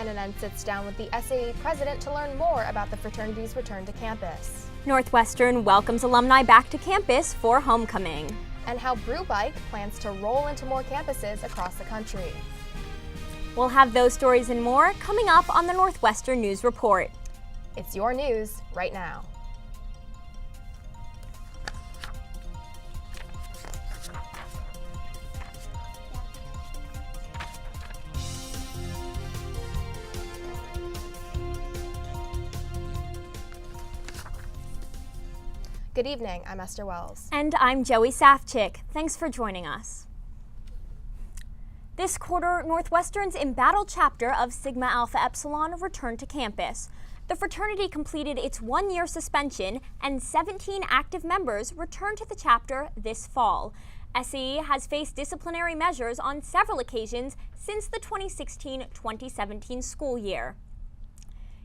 NNN sits down with the SAE president to learn more about the fraternity's return to campus. Northwestern welcomes alumni back to campus for homecoming. And how BREWBIKE plans to roll into more campuses across the country. We'll have those stories and more coming up on the Northwestern News Report. It's your news right now. Good evening, I'm Esther Wells. And I'm Joey Safchik. Thanks for joining us. This quarter, Northwestern's Untitled Chapter of Sigma Alpha Epsilon returned to campus. The fraternity completed its one-year suspension, and 17 active members returned to the chapter this fall. SAE has faced disciplinary measures on several occasions since the 2016-2017 school year.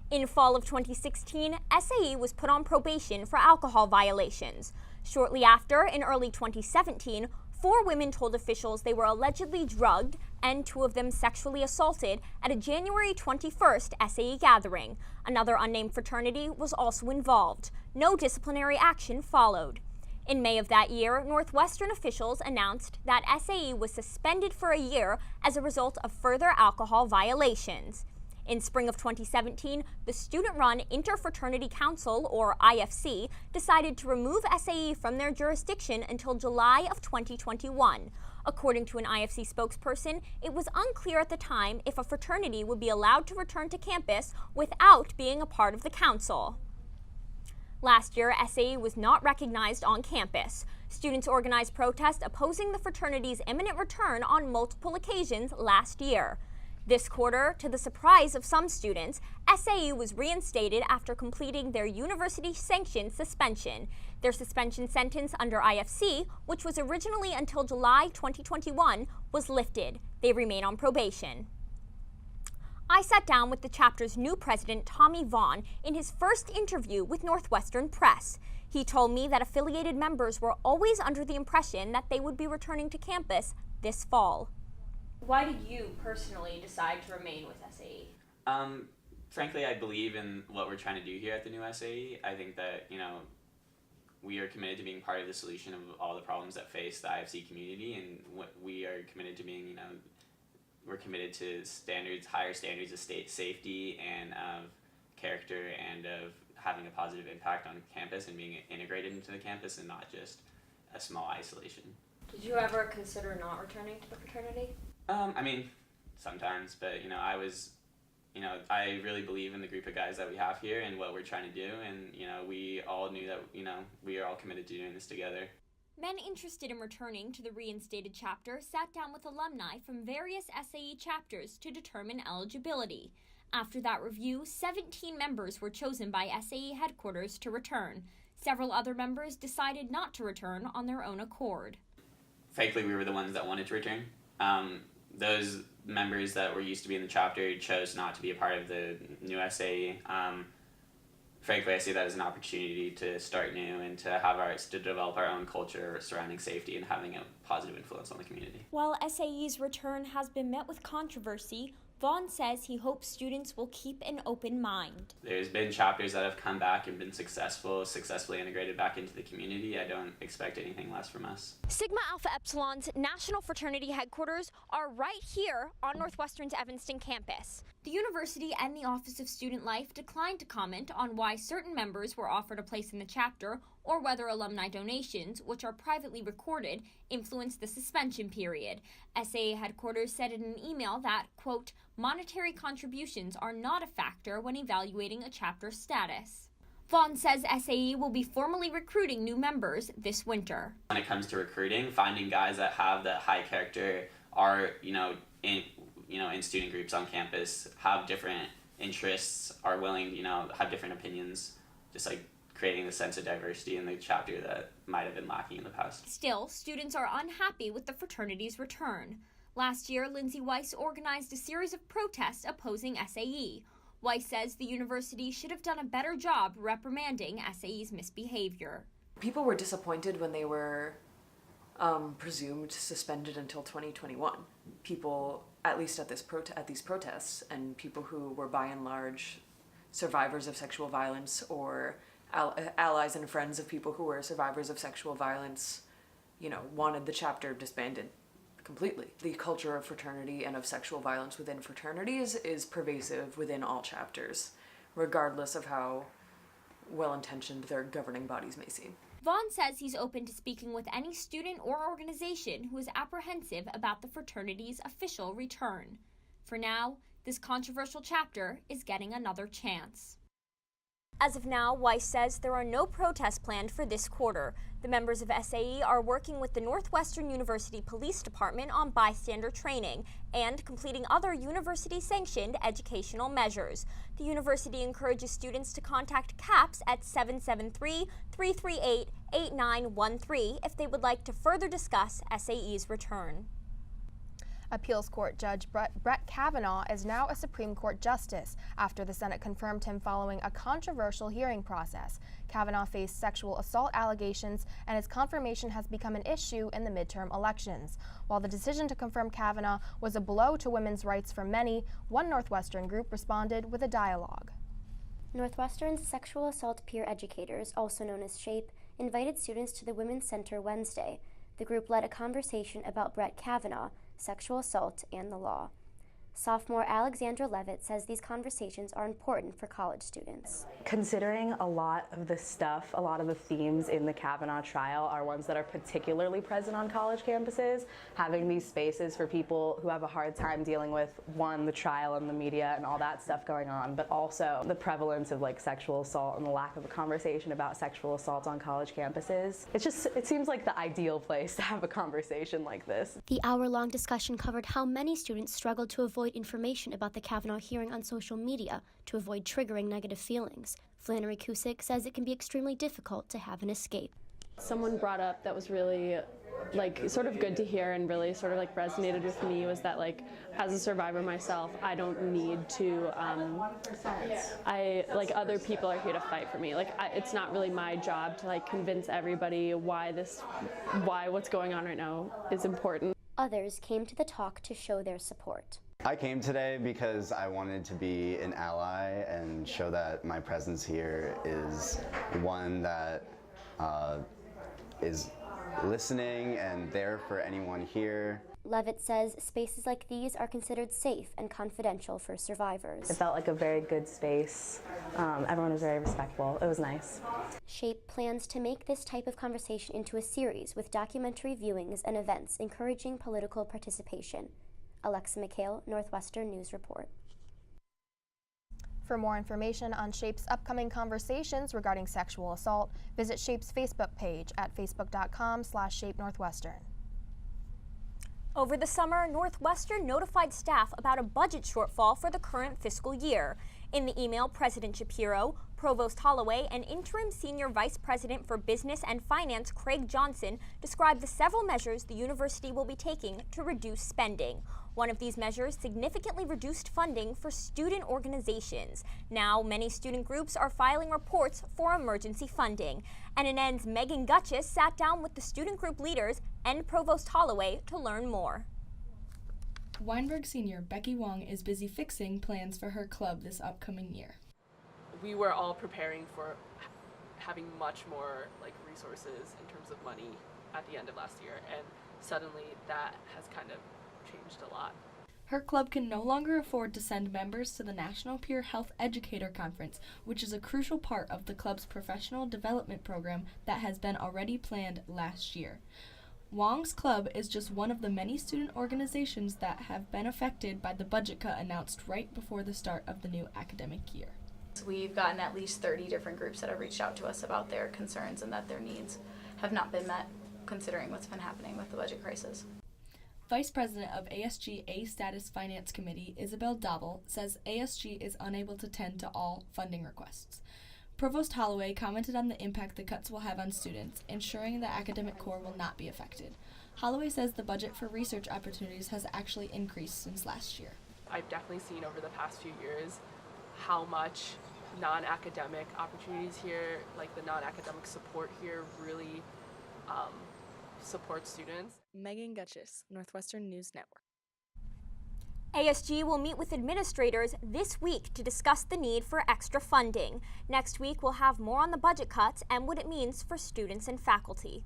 In fall of 2016, SAE was put on probation for alcohol violations. Shortly after, in early 2017, 4 women told officials they were allegedly drugged and 2 of them sexually assaulted at a January 21st SAE gathering. Another unnamed fraternity was also involved. No disciplinary action followed. In May of that year, Northwestern officials announced that SAE was suspended for a year as a result of further alcohol violations. In spring of 2017, the student-run Interfraternity Council, or IFC, decided to remove SAE from their jurisdiction until July of 2021. According to an IFC spokesperson, it was unclear at the time if a fraternity would be allowed to return to campus without being a part of the council. Last year, SAE was not recognized on campus. Students organized protests opposing the fraternity's imminent return on multiple occasions last year. This quarter, to the surprise of some students, SAE was reinstated after completing their university-sanctioned suspension. Their suspension sentence under IFC, which was originally until July 2021, was lifted. They remain on probation. I sat down with the chapter's new president, Tommy Vaughn, in his first interview with Northwestern Press. He told me that affiliated members were always under the impression that they would be returning to campus this fall. Why did you personally decide to remain with SAE? Frankly, I believe in what we're trying to do here at the new SAE. I think that, we are committed to being part of the solution of all the problems that face the IFC community, and what we are committed to being, we're committed to higher standards of state safety and of character and of having a positive impact on campus and being integrated into the campus and not just a small isolation. Did you ever consider not returning to the fraternity? Sometimes, but, I really believe in the group of guys that we have here and what we're trying to do, and, we all knew that, we are all committed to doing this together. Men interested in returning to the reinstated chapter sat down with alumni from various SAE chapters to determine eligibility. After that review, 17 members were chosen by SAE headquarters to return. Several other members decided not to return on their own accord. Frankly, we were the ones that wanted to return. Those members that were used to be in the chapter chose not to be a part of the new SAE. Frankly, I see that as an opportunity to start new and to develop our own culture surrounding safety and having a positive influence on the community. While SAE's return has been met with controversy, Vaughn says he hopes students will keep an open mind. There's been chapters that have come back and been successfully integrated back into the community. I don't expect anything less from us. Sigma Alpha Epsilon's national fraternity headquarters are right here on Northwestern's Evanston campus. The university and the Office of Student Life declined to comment on why certain members were offered a place in the chapter or whether alumni donations, which are privately recorded, influenced the suspension period. SAE headquarters said in an email that, quote, monetary contributions are not a factor when evaluating a chapter status. Vaughn says SAE will be formally recruiting new members this winter. When it comes to recruiting, finding guys that have that high character are, in student groups on campus, have different interests, are willing, have different opinions, just like creating the sense of diversity in the chapter that might have been lacking in the past. Still, students are unhappy with the fraternity's return. Last year, Lindsay Weiss organized a series of protests opposing SAE. Weiss says the university should have done a better job reprimanding SAE's misbehavior. People were disappointed when they were presumed suspended until 2021. people, at least at these protests, and people who were by and large survivors of sexual violence or allies and friends of people who were survivors of sexual violence, wanted the chapter disbanded completely. The culture of fraternity and of sexual violence within fraternities is pervasive within all chapters, regardless of how well-intentioned their governing bodies may seem. Vaughn says he's open to speaking with any student or organization who is apprehensive about the fraternity's official return. For now, this controversial chapter is getting another chance. As of now, Weiss says there are no protests planned for this quarter. The members of SAE are working with the Northwestern University Police Department on bystander training and completing other university-sanctioned educational measures. The university encourages students to contact CAPS at 773-338-8913 if they would like to further discuss SAE's return. Appeals Court Judge Brett Kavanaugh is now a Supreme Court justice after the Senate confirmed him following a controversial hearing process. Kavanaugh faced sexual assault allegations, and his confirmation has become an issue in the midterm elections. While the decision to confirm Kavanaugh was a blow to women's rights for many, one Northwestern group responded with a dialogue. Northwestern's sexual assault peer educators, also known as SHAPE, invited students to the Women's Center Wednesday. The group led a conversation about Brett Kavanaugh, sexual assault, and the law. Sophomore Alexandra Levitt says these conversations are important for college students. Considering a lot of the stuff, a lot of the themes in the Kavanaugh trial are ones that are particularly present on college campuses, having these spaces for people who have a hard time dealing with, one, the trial and the media and all that stuff going on, but also the prevalence of sexual assault and the lack of a conversation about sexual assault on college campuses. It seems like the ideal place to have a conversation like this. The hour-long discussion covered how many students struggled to avoid information about the Kavanaugh hearing on social media to avoid triggering negative feelings. Flannery Cusick says it can be extremely difficult to have an escape. Someone brought up that was really sort of good to hear and really sort of resonated with me was that as a survivor myself, I don't need to other people are here to fight for me. It's not really my job to convince everybody why what's going on right now is important. Others came to the talk to show their support. I came today because I wanted to be an ally and show that my presence here is one that is listening and there for anyone here. Levitt says spaces like these are considered safe and confidential for survivors. It felt like a very good space. Everyone was very respectful. It was nice. SHAPE plans to make this type of conversation into a series with documentary viewings and events encouraging political participation. Alexa McHale, Northwestern News Report. For more information on SHAPE's upcoming conversations regarding sexual assault, visit SHAPE's Facebook page at facebook.com/SHAPE-Northwestern. Over the summer, Northwestern notified staff about a budget shortfall for the current fiscal year. In the email, President Shapiro, Provost Holloway, and Interim Senior Vice President for Business and Finance Craig Johnson described the several measures the university will be taking to reduce spending. One of these measures significantly reduced funding for student organizations. Now, many student groups are filing reports for emergency funding. NNN's Megan Gutchis sat down with the student group leaders and Provost Holloway to learn more. Weinberg senior Becky Wong is busy fixing plans for her club this upcoming year. We were all preparing for having much more resources in terms of money at the end of last year, and suddenly that has kind of changed a lot. Her club can no longer afford to send members to the National Peer Health Educator Conference, which is a crucial part of the club's professional development program that has been already planned last year. Wong's club is just one of the many student organizations that have been affected by the budget cut announced right before the start of the new academic year. We've gotten at least 30 different groups that have reached out to us about their concerns and that their needs have not been met, considering what's been happening with the budget crisis. Vice President of ASG A-Status Finance Committee, Isabel Dobble, says ASG is unable to tend to all funding requests. Provost Holloway commented on the impact the cuts will have on students, ensuring the academic core will not be affected. Holloway says the budget for research opportunities has actually increased since last year. I've definitely seen over the past few years how much non-academic opportunities here, the non-academic support here really support students. Megan Gutchis, Northwestern News Network. ASG will meet with administrators this week to discuss the need for extra funding. Next week, we'll have more on the budget cuts and what it means for students and faculty.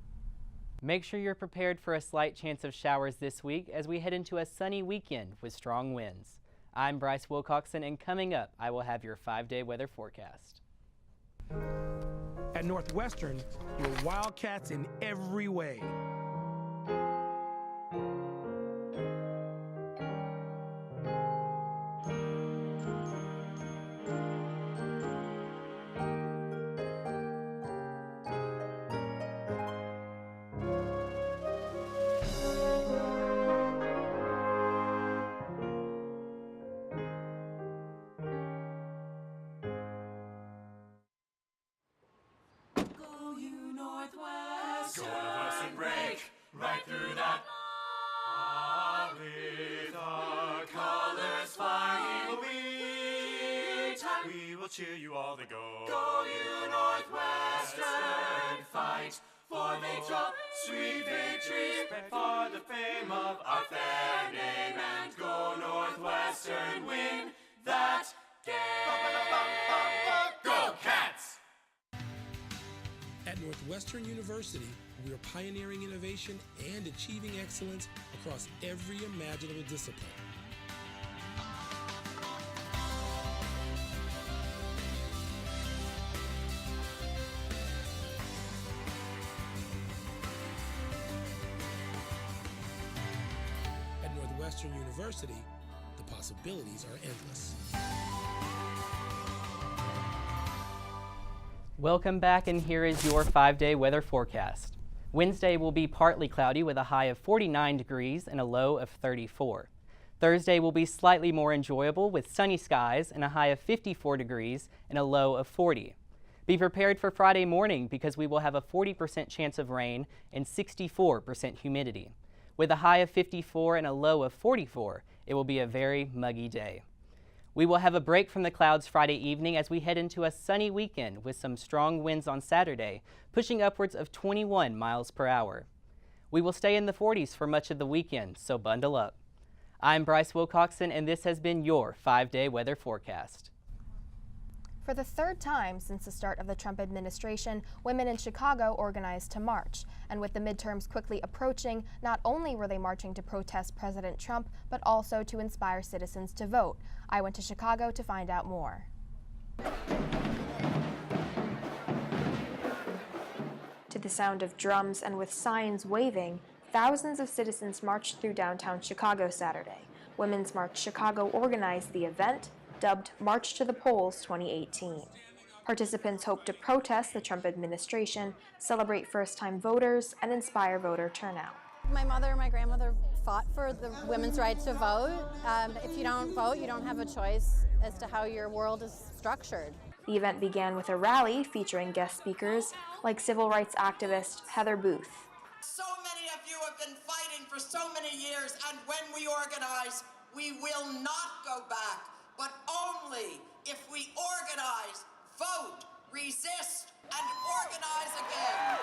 Make sure you're prepared for a slight chance of showers this week as we head into a sunny weekend with strong winds. I'm Bryce Wilcoxon, and coming up, I will have your 5-day weather forecast. At Northwestern, we're Wildcats in every way. Go Northwestern, break right through that. With our colors flying, we will cheer you all the go. Go you Northwestern, fight for victory, sweet victory, for the fame of our fair name, and go Northwestern, win that game. Go Cats! At Northwestern University, we are pioneering innovation and achieving excellence across every imaginable discipline. At Northwestern University, the possibilities are endless. Welcome back, and here is your 5-day weather forecast. Wednesday will be partly cloudy with a high of 49 degrees and a low of 34. Thursday will be slightly more enjoyable with sunny skies and a high of 54 degrees and a low of 40. Be prepared for Friday morning because we will have a 40% chance of rain and 64% humidity. With a high of 54 and a low of 44, it will be a very muggy day. We will have a break from the clouds Friday evening as we head into a sunny weekend with some strong winds on Saturday, pushing upwards of 21 miles per hour. We will stay in the 40s for much of the weekend, so bundle up. I'm Bryce Wilcoxon, and this has been your 5-day weather forecast. For the third time since the start of the Trump administration, women in Chicago organized to march. And with the midterms quickly approaching, not only were they marching to protest President Trump, but also to inspire citizens to vote. I went to Chicago to find out more. To the sound of drums and with signs waving, thousands of citizens marched through downtown Chicago Saturday. Women's March Chicago organized the event, dubbed March to the Polls 2018. Participants hope to protest the Trump administration, celebrate first-time voters, and inspire voter turnout. My mother and my grandmother fought for the women's right to vote. If you don't vote, you don't have a choice as to how your world is structured. The event began with a rally featuring guest speakers like civil rights activist Heather Booth. So many of you have been fighting for so many years, and when we organize, we will not go back. But only if we organize, vote, resist, and organize again.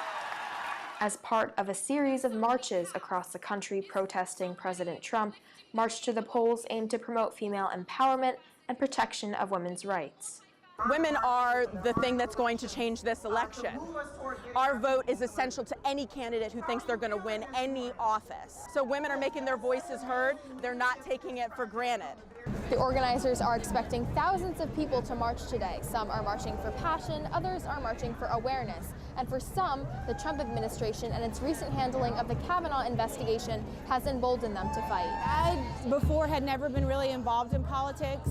As part of a series of marches across the country protesting President Trump, March to the Polls aimed to promote female empowerment and protection of women's rights. Women are the thing that's going to change this election. Our vote is essential to any candidate who thinks they're going to win any office. So women are making their voices heard. They're not taking it for granted. The organizers are expecting thousands of people to march today. Some are marching for passion, others are marching for awareness. And for some, the Trump administration and its recent handling of the Kavanaugh investigation has emboldened them to fight. I, before, had never been really involved in politics,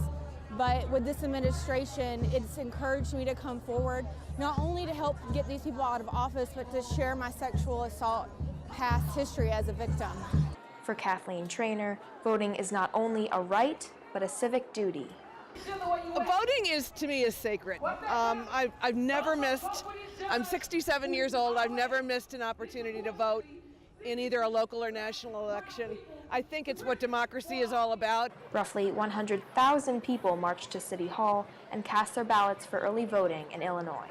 but with this administration, it's encouraged me to come forward, not only to help get these people out of office, but to share my sexual assault past history as a victim. For Kathleen Traynor, voting is not only a right, but a civic duty. Voting is, to me, is sacred. I've never missed, I'm 67 years old, I've never missed an opportunity to vote in either a local or national election. I think it's what democracy is all about. Roughly 100,000 people marched to City Hall and cast their ballots for early voting in Illinois.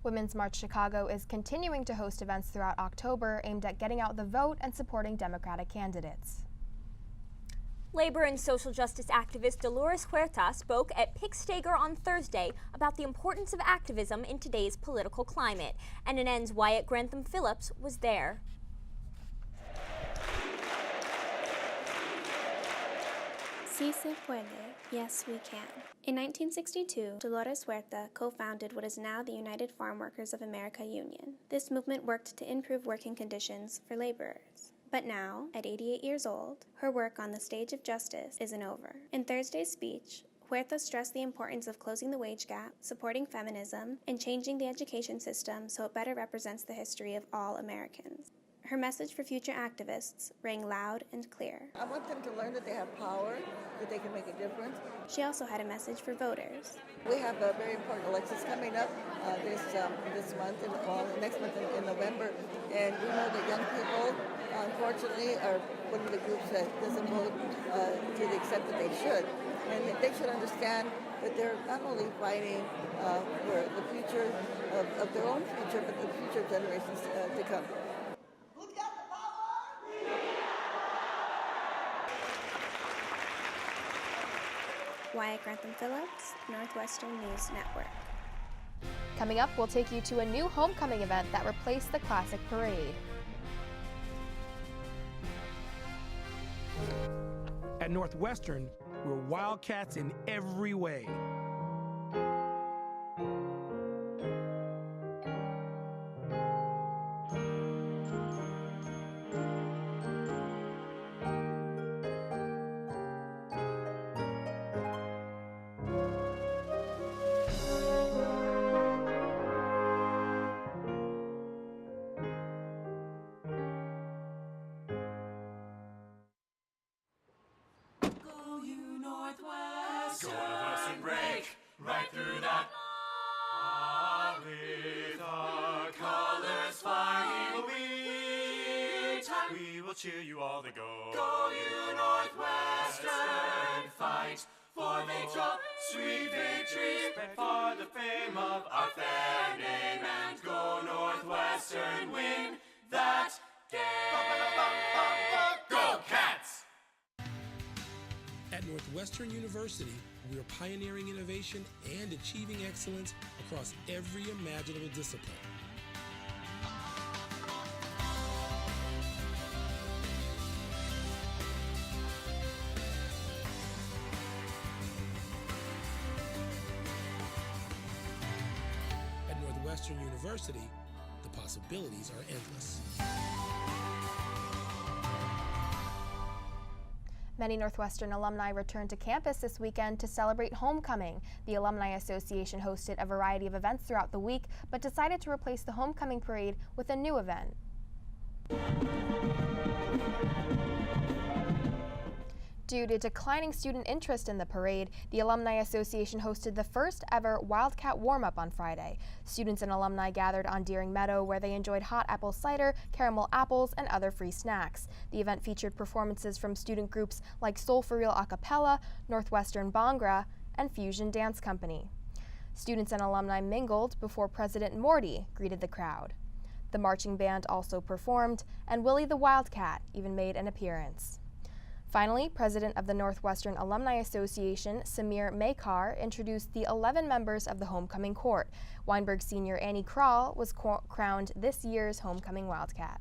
Women's March Chicago is continuing to host events throughout October aimed at getting out the vote and supporting Democratic candidates. Labor and social justice activist Dolores Huerta spoke at Pick Stager on Thursday about the importance of activism in today's political climate. NNN's Wyatt Grantham Phillips was there. Sí se puede, yes we can. In 1962, Dolores Huerta co-founded what is now the United Farm Workers of America Union. This movement worked to improve working conditions for laborers. But now, at 88 years old, her work on the stage of justice isn't over. In Thursday's speech, Huerta stressed the importance of closing the wage gap, supporting feminism, and changing the education system so it better represents the history of all Americans. Her message for future activists rang loud and clear. I want them to learn that they have power, that they can make a difference. She also had a message for voters. We have very important elections coming up this month, next month in November, and we know that young people, unfortunately, are one of the groups that doesn't vote to the extent that they should. And they should understand that they're not only fighting for the future of their own future, but the future generations to come. Wyatt Grantham Phillips, Northwestern News Network. Coming up, we'll take you to a new homecoming event that replaced the classic parade. At Northwestern, we're Wildcats in every way. Northwestern, break right through that. With our colors flying, we will cheer you all to go. Go you Northwestern, fight for victory, sweet victory, spread for the fame of our fair name, and go Northwestern, win that game. Go Cats! At Northwestern University, we are pioneering innovation and achieving excellence across every imaginable discipline. At Northwestern University, the possibilities are endless. Many Northwestern alumni returned to campus this weekend to celebrate homecoming. The Alumni Association hosted a variety of events throughout the week, but decided to replace the homecoming parade with a new event. Due to declining student interest in the parade, the Alumni Association hosted the first ever Wildcat warm-up on Friday. Students and alumni gathered on Deering Meadow where they enjoyed hot apple cider, caramel apples, and other free snacks. The event featured performances from student groups like Soul for Real a cappella, Northwestern Bhangra, and Fusion Dance Company. Students and alumni mingled before President Morty greeted the crowd. The marching band also performed, and Willie the Wildcat even made an appearance. Finally, President of the Northwestern Alumni Association, Samir Maykar, introduced the 11 members of the homecoming court. Weinberg senior Annie Krall was crowned this year's homecoming Wildcat.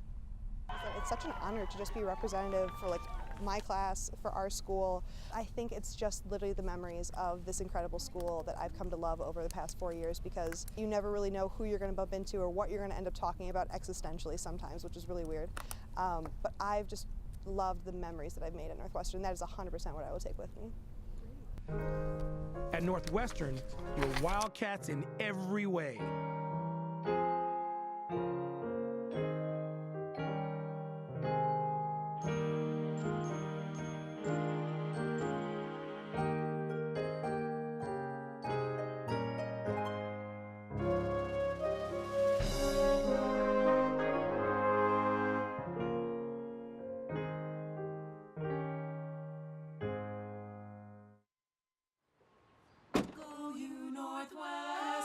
It's such an honor to just be representative for my class, for our school. I think it's just literally the memories of this incredible school that I've come to love over the past 4 years, because you never really know who you're going to bump into or what you're going to end up talking about existentially sometimes, which is really weird. But I've just loved the memories that I've made at Northwestern. That is 100% what I will take with me. At Northwestern, we're Wildcats in every way.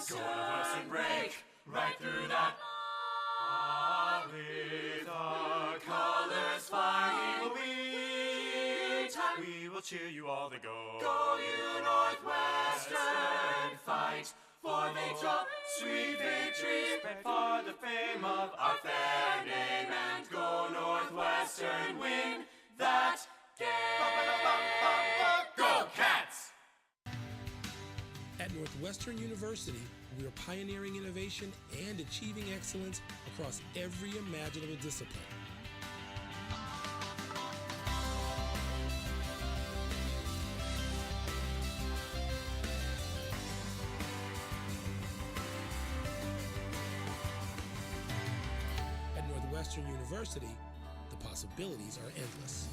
Northwestern, break right through that. Ah, with our colors flying, we will cheer you all to go. Go you Northwestern, fight for victory, sweet victory, spread for the fame of our fair name, and go Northwestern, win that game. Go Cats! At Northwestern University, we are pioneering innovation and achieving excellence across every imaginable discipline. At Northwestern University, the possibilities are endless.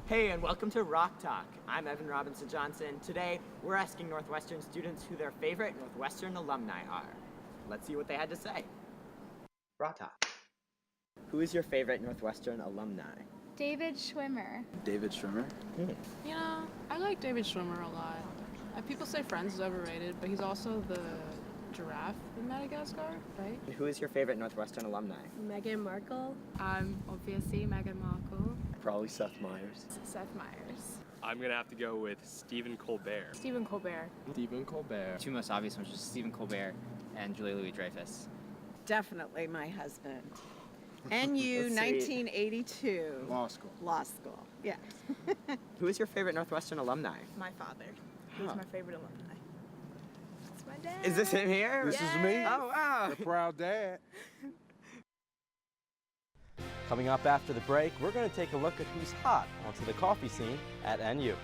Hey, and welcome to Rock Talk. I'm Evan Robinson Johnson. Today, we're asking Northwestern students who their favorite Northwestern alumni are. Let's see what they had to say. Rock Talk. Who is your favorite Northwestern alumni? David Schwimmer. David Schwimmer? You know, I like David Schwimmer a lot. People say Friends is overrated, but he's also the giraffe in Madagascar, right? Who is your favorite Northwestern alumni? Meghan Markle. Obviously Meghan Markle. Probably Seth Meyers. Seth Meyers. I'm gonna have to go with Stephen Colbert. Stephen Colbert. Stephen Colbert. Two most obvious ones are Stephen Colbert and Julia Louis-Dreyfus. Definitely my husband. NU 1982. Law school. Law school, yes. Who is your favorite Northwestern alumni? My father. He's my favorite alumni. That's my dad. Is this him here? This is me. Oh, wow. The proud dad. Coming up after the break, we're going to take a look at who's hot onto the coffee scene at NU.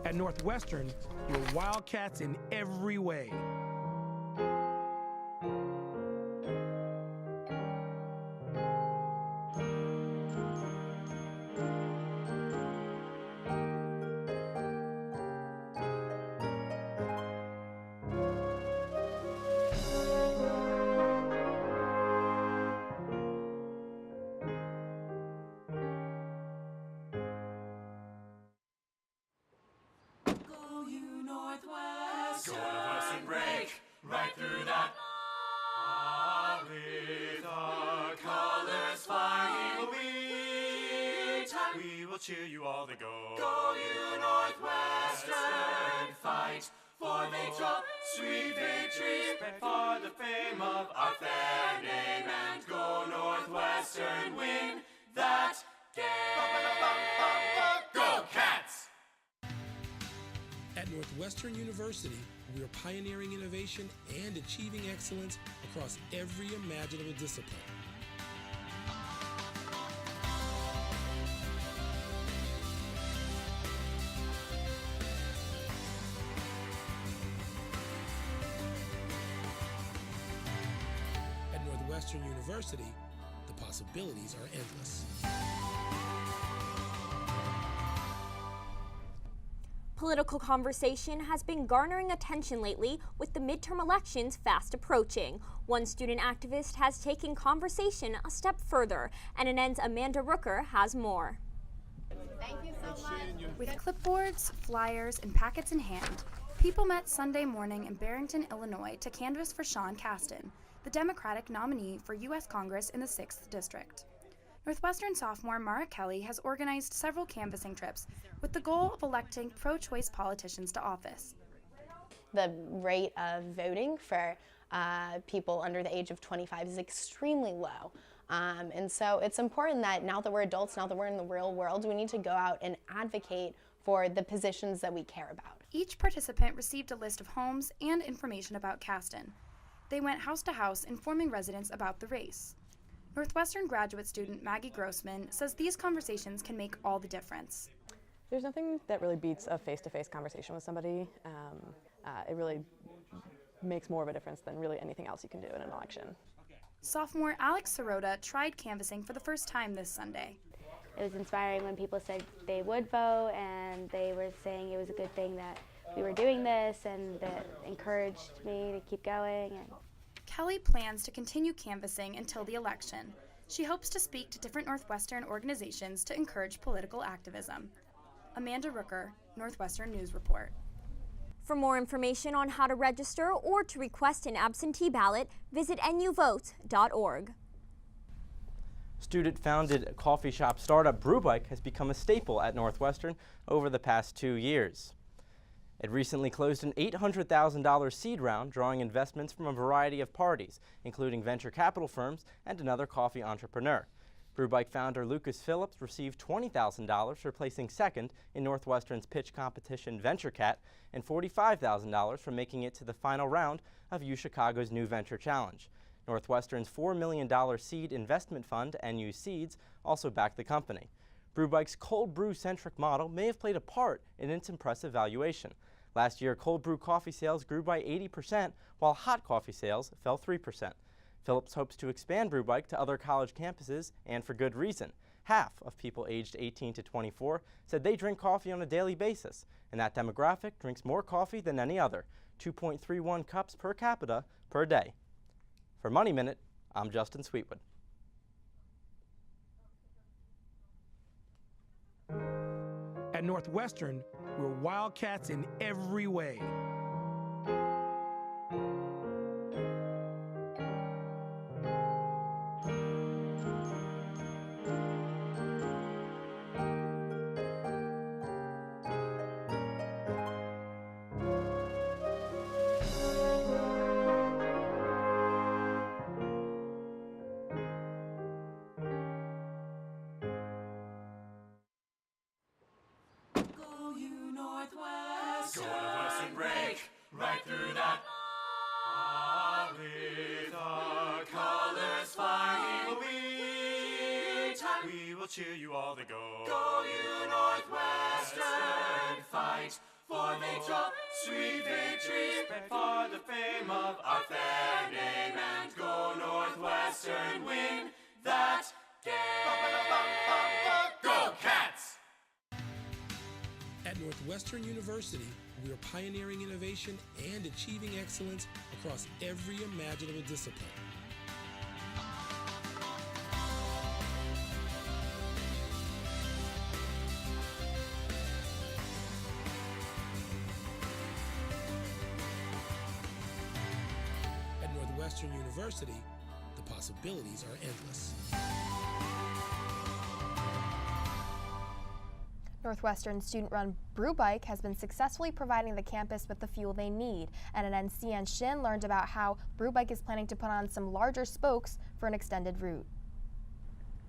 At Northwestern, you're Wildcats in every way. Northwestern break, right through that. Ah, with our colors flying, we will cheer you all to go. Go you Northwestern, fight for victory, sweet victory, spread for the fame of our fair name, and go Northwestern, win that game. Go Cats! At Northwestern University, we are pioneering innovation and achieving excellence across every imaginable discipline. At Northwestern University, the possibilities are endless. Political conversation has been garnering attention lately with the midterm elections fast approaching. One student activist has taken conversation a step further, and NN's Amanda Rooker has more. Thank you so much. With clipboards, flyers, and packets in hand, people met Sunday morning in Barrington, Illinois to canvass for Sean Casten, the Democratic nominee for U.S. Congress in the 6th District. Northwestern sophomore Mara Kelly has organized several canvassing trips with the goal of electing pro-choice politicians to office. The rate of voting for people under the age of 25 is extremely low. And so it's important that now that we're adults, now that we're in the real world, we need to go out and advocate for the positions that we care about. Each participant received a list of homes and information about Casten. They went house to house informing residents about the race. Northwestern graduate student Maggie Grossman says these conversations can make all the difference. There's nothing that really beats a face-to-face conversation with somebody. It really makes more of a difference than really anything else you can do in an election. Sophomore Alex Sirota tried canvassing for the first time this Sunday. It was inspiring when people said they would vote, and they were saying it was a good thing that we were doing this, and that encouraged me to keep going. Kelly plans to continue canvassing until the election. She hopes to speak to different Northwestern organizations to encourage political activism. Amanda Rooker, Northwestern News Report. For more information on how to register or to request an absentee ballot, visit nuvote.org. Student-founded coffee shop startup BREWBIKE has become a staple at Northwestern over the past 2 years. It recently closed an $800,000 seed round, drawing investments from a variety of parties, including venture capital firms and another coffee entrepreneur. BREWBIKE founder Lucas Phillips received $20,000 for placing second in Northwestern's pitch competition VentureCat and $45,000 for making it to the final round of UChicago's New Venture Challenge. Northwestern's $4 million seed investment fund, NU Seeds, also backed the company. BREWBIKE's cold brew-centric model may have played a part in its impressive valuation. Last year, cold brew coffee sales grew by 80%, while hot coffee sales fell 3%. Phillips hopes to expand BREWBIKE to other college campuses, and for good reason. Half of people aged 18 to 24 said they drink coffee on a daily basis, and that demographic drinks more coffee than any other, 2.31 cups per capita per day. For Money Minute, I'm Justin Sweetwood. At Northwestern, we're Wildcats in every way. Go Northwestern, break right through that. With our colors flying, we will cheer you all to go. Go you Northwestern, fight for victory, sweet victory, spread for the fame of our fair name, and go Northwestern, win that game. Go Cats! At Northwestern University, we are pioneering innovation and achieving excellence across every imaginable discipline. At Northwestern University, the possibilities are endless. Northwestern student-run BREWBIKE has been successfully providing the campus with the fuel they need. NNN's Sian Shin learned about how BREWBIKE is planning to put on some larger spokes for an extended route.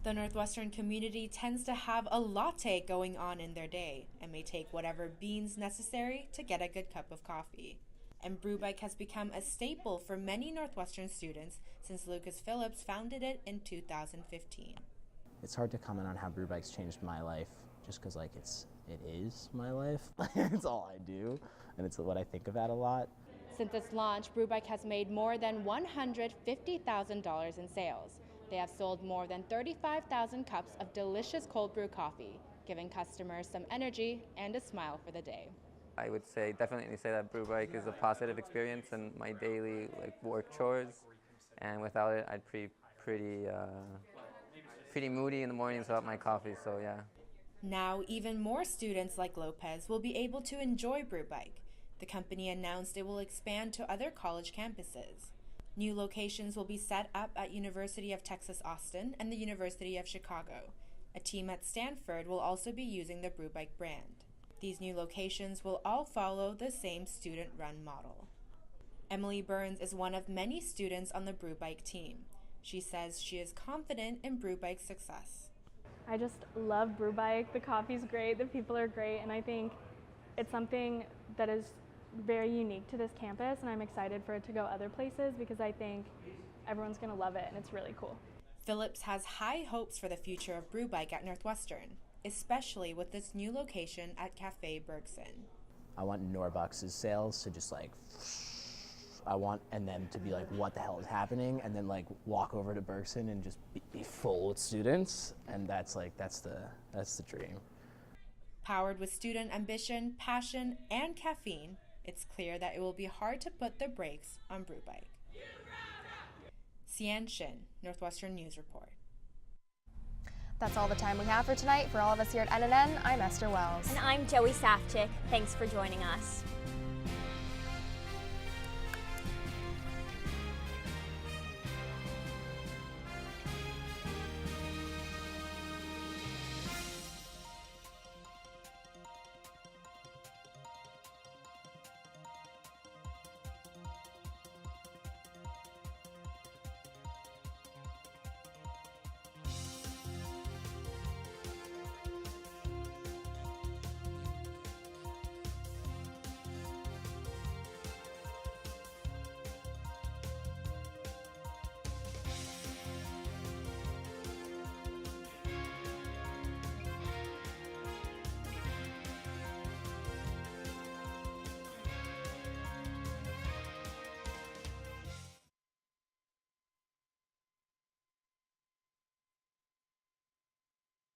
The Northwestern community tends to have a latte going on in their day and may take whatever beans necessary to get a good cup of coffee. And BREWBIKE has become a staple for many Northwestern students since Lucas Phillips founded it in 2015. It's hard to comment on how BREWBIKE's changed my life, just because it is my life. It's all I do, and it's what I think about a lot. Since its launch, BREWBIKE has made more than $150,000 in sales. They have sold more than 35,000 cups of delicious cold brew coffee, giving customers some energy and a smile for the day. I would definitely say that BREWBIKE is a positive experience in my daily work chores, and without it, I'd be pretty moody in the mornings without my coffee. So yeah. Now, even more students like Lopez will be able to enjoy BREWBIKE. The company announced it will expand to other college campuses. New locations will be set up at University of Texas Austin and the University of Chicago. A team at Stanford will also be using the BREWBIKE brand. These new locations will all follow the same student-run model. Emily Burns is one of many students on the BREWBIKE team. She says she is confident in BREWBIKE's success. I just love BREWBIKE. The coffee's great, the people are great, and I think it's something that is very unique to this campus, and I'm excited for it to go other places because I think everyone's going to love it, and it's really cool. Phillips has high hopes for the future of BREWBIKE at Northwestern, especially with this new location at Cafe Bergson. I want Norbucks' sales to just and them to be like, what the hell is happening? And then walk over to Bergson and just be full with students. And that's the dream. Powered with student ambition, passion, and caffeine, it's clear that it will be hard to put the brakes on BREWBIKE. Sian Shin, Northwestern News Report. That's all the time we have for tonight. For all of us here at NNN, I'm Esther Wells. And I'm Joey Safchik. Thanks for joining us.